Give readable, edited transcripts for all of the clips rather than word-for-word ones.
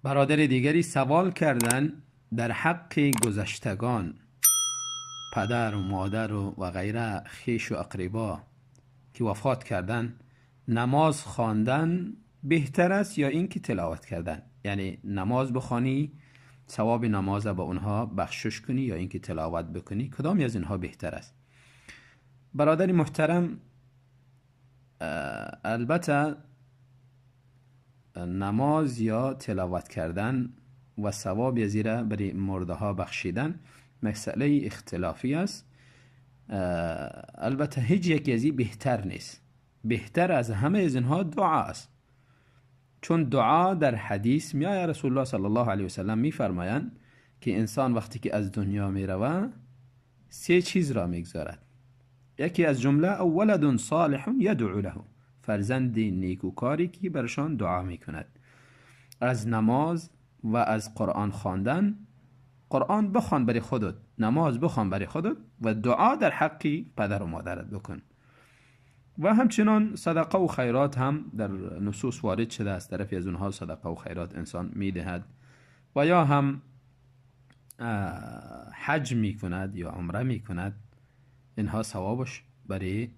برادر دیگری سوال کردن در حق گذشتگان، پدر و مادر و غیره، خیش و اقربا که وفات کردن، نماز خواندن بهتر است یا اینکه تلاوت کردن؟ یعنی نماز بخوانی، ثواب نماز به اونها بخشش کنی، یا اینکه تلاوت بکنی، کدام از اینها بهتر است؟ برادر محترم، البته نماز یا تلاوت کردن و ثواب زیرا برای مرده ها بخشیدن مسئله اختلافی است. البته هیچ یکی از این بهتر نیست. بهتر از همه از اینها دعا است، چون دعا در حدیث میآید رسول الله صلی الله علیه و سلم میفرمایند که انسان وقتی که از دنیا میرود سه چیز را میگذارد. یکی از جمله ولد صالح یدعو له، فرزند نیکوکاری که برشان دعا میکند. از نماز و از قرآن خواندن، قرآن بخوان برای خودت، نماز بخوان برای خودت و دعا در حقی پدر و مادرت بکن. و همچنان صدقه و خیرات هم در نصوص وارد شده، از طرفی از اونها صدقه و خیرات انسان میدهد و یا هم حج میکند یا عمره میکند، اینها ثوابش برای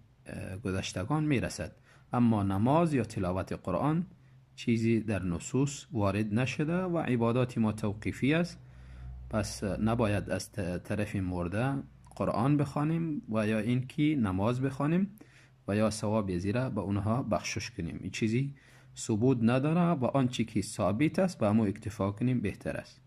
گذشتگان میرسد. اما نماز یا تلاوت قرآن چیزی در نصوص وارد نشده و عبادات ما توقیفی است، پس نباید از طرف مرده قرآن بخوانیم و یا اینکه نماز بخوانیم و یا ثواب زیرا به اونها بخشش کنیم. این چیزی ثبوت نداره و آنچه که ثابت است به همون اکتفا کنیم بهتر است.